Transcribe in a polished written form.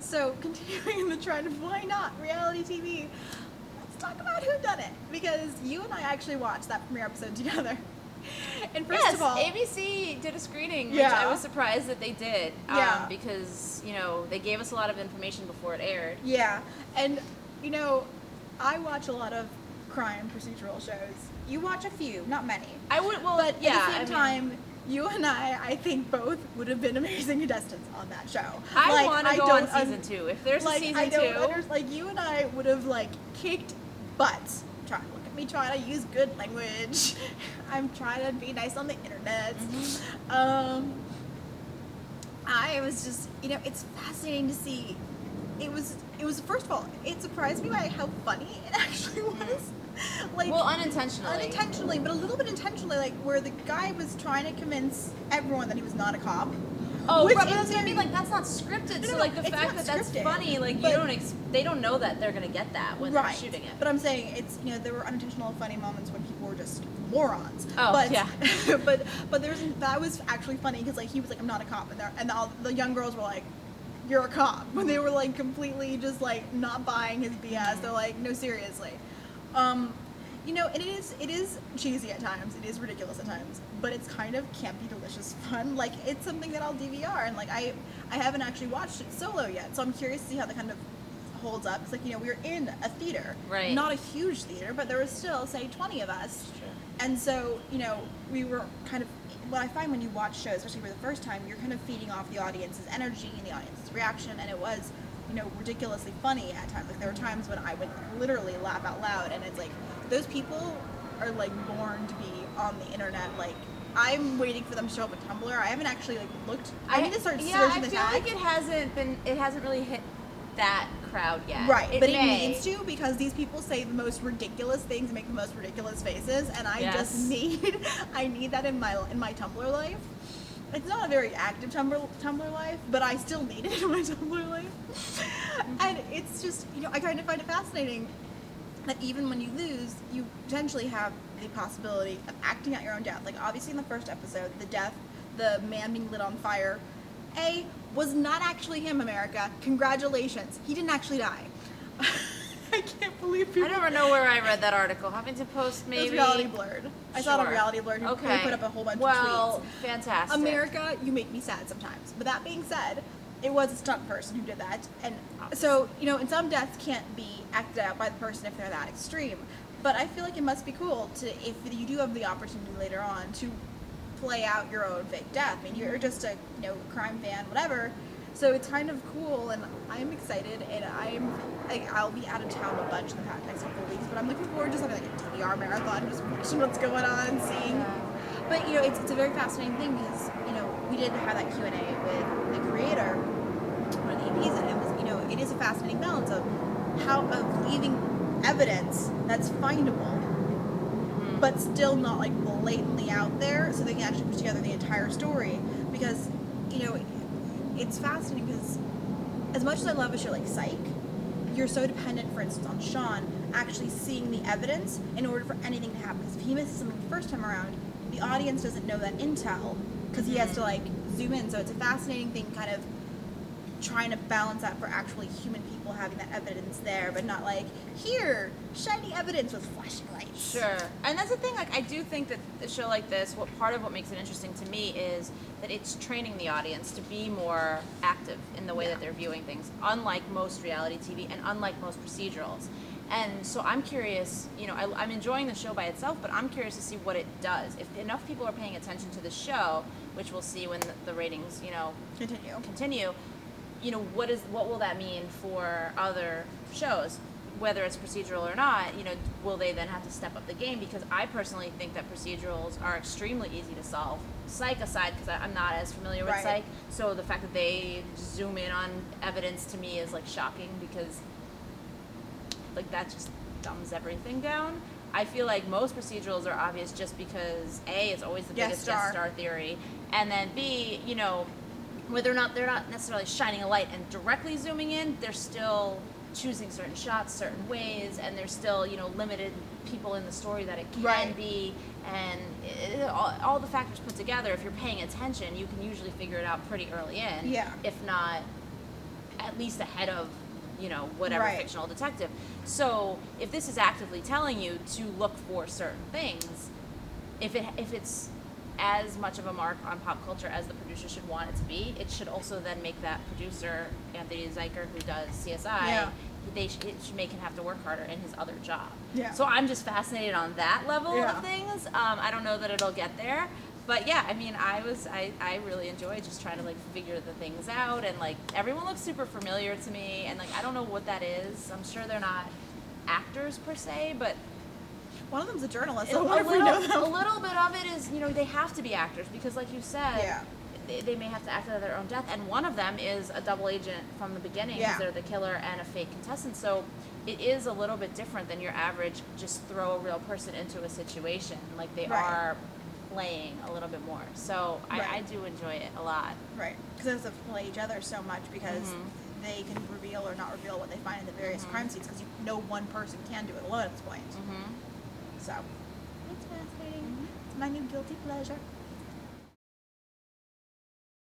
So, continuing in the trend of why not reality TV, let's talk about WHODUNNIT, because you and I actually watched that premiere episode together. And first of all, ABC did a screening, which Yeah. I was surprised that they did. Yeah. Because, they gave us a lot of information before it aired. yeah, and I watch a lot of crime procedural shows. You watch a few, not many. I would, well, But yeah. at the same time, you and I think both would have been amazing contestants on that show. I want to go on don't season 2. If there's a season I 2. don't understand. You and I would have kicked butts. Look at me trying to use good language. I'm trying to be nice on the internet. Mm-hmm. I was just, it's fascinating to see. It was first of all, it surprised me by how funny it actually was. Well, unintentionally, but a little bit intentionally, where the guy was trying to convince everyone that he was not a cop. Oh, which but in that's what I theory- mean. That's not scripted. No, So no, the it's fact not that that's scripted, funny, but- they don't know that they're gonna get that when right. they're shooting it. But I'm saying it's there were unintentional funny moments when people were just morons. Oh, but, yeah. but that was actually funny because he was like, I'm not a cop, and all the young girls were like, you're a cop, when they were completely just not buying his BS. They're like, no, seriously. It is cheesy at times. It is ridiculous at times, but it's kind of campy, delicious fun. It's something that I'll DVR, and I haven't actually watched it solo yet, so I'm curious to see how that kind of holds up. It's we were in a theater, right? Not a huge theater, but there was still, say, 20 of us, Sure. and so we were kind of. What I find when you watch shows, especially for the first time, you're kind of feeding off the audience's energy and the audience's reaction, and it was, ridiculously funny at times. There were times when I would literally laugh out loud, and it's those people are born to be on the internet. I'm waiting for them to show up on Tumblr. I haven't actually looked. I need to start searching the tags. I feel it hasn't really hit that crowd yet. Right, it needs to, because these people say the most ridiculous things and make the most ridiculous faces, and I just need that in my Tumblr life. It's not a very active Tumblr life, but I still need it in my Tumblr life. And it's just, I kind of find it fascinating that even when you lose, you potentially have the possibility of acting out your own death. Obviously in the first episode, the man being lit on fire, was not actually him, America. Congratulations. He didn't actually die. I can't believe people... I never know where I read that article. Huffington Post, maybe? It was Reality Blurred. I saw it on Sure. Reality Blurred. Who put up a whole bunch of tweets. Well, fantastic. America, you make me sad sometimes. But that being said, it was a stunt person who did that. And so, and some deaths can't be acted out by the person if they're that extreme. But I feel it must be cool to, if you do have the opportunity later on, to play out your own fake death. I mean, you're just a crime fan, whatever. So it's kind of cool, and I'm excited, and I'll be out of town a bunch in the next couple of weeks, but I'm looking forward to something like a DVR marathon, just watching what's going on, seeing. But it's a very fascinating thing because we did have that Q&A with the creator, one of the EPs, and it was it is a fascinating balance of leaving evidence that's findable, but still not blatantly out there, so they can actually put together the entire story. Because it's fascinating because as much as I love a show like Psych, you're so dependent, for instance, on Sean actually seeing the evidence in order for anything to happen. Because if he misses something the first time around, the audience doesn't know that intel because he has to zoom in. So it's a fascinating thing, kind of trying to balance that for actually human people having that evidence there, but not here, shiny evidence with flashing lights. Sure. And that's the thing, I do think that a show like this, part of what makes it interesting to me is that it's training the audience to be more active in the way that they're viewing things, unlike most reality TV and unlike most procedurals. And so I'm curious, I'm enjoying the show by itself, but I'm curious to see what it does. If enough people are paying attention to the show, which we'll see when the ratings, continue, what will that mean for other shows, whether it's procedural or not? Will they then have to step up the game? Because I personally think that procedurals are extremely easy to solve. Psych aside, because I'm not as familiar with Psych, so the fact that they zoom in on evidence to me is shocking, because that just dumbs everything down. I feel like most procedurals are obvious just because A, it's always the biggest guest star theory, and then B, where they're not necessarily shining a light and directly zooming in, they're still choosing certain shots certain ways, and there's still limited people in the story that it can be, and all the factors put together, if you're paying attention, you can usually figure it out pretty early in, if not at least ahead of, whatever Right. fictional detective. So if this is actively telling you to look for certain things, if it's as much of a mark on pop culture as the producer should want it to be, it should also then make that producer, Anthony Zeiker, who does CSI, it should make him have to work harder in his other job. Yeah. So I'm just fascinated on that level of things. I don't know that it'll get there. But yeah, I mean, I really enjoy just trying to like figure the things out, and like everyone looks super familiar to me, and like I don't know what that is. I'm sure they're not actors per se, but one of them's a journalist. So I wonder if we know them. a little bit of it is, they have to be actors because, like you said, Yeah. they may have to act out their own death, and one of them is a double agent from the beginning. Yeah. They're the killer and a fake contestant, so it is a little bit different than your average just throw a real person into a situation. Like they are playing a little bit more, so I do enjoy it a lot. Right, because they have to play each other so much because they can reveal or not reveal what they find in the various crime scenes because one person can do it alone at this point. So it's fascinating. It's my new guilty pleasure.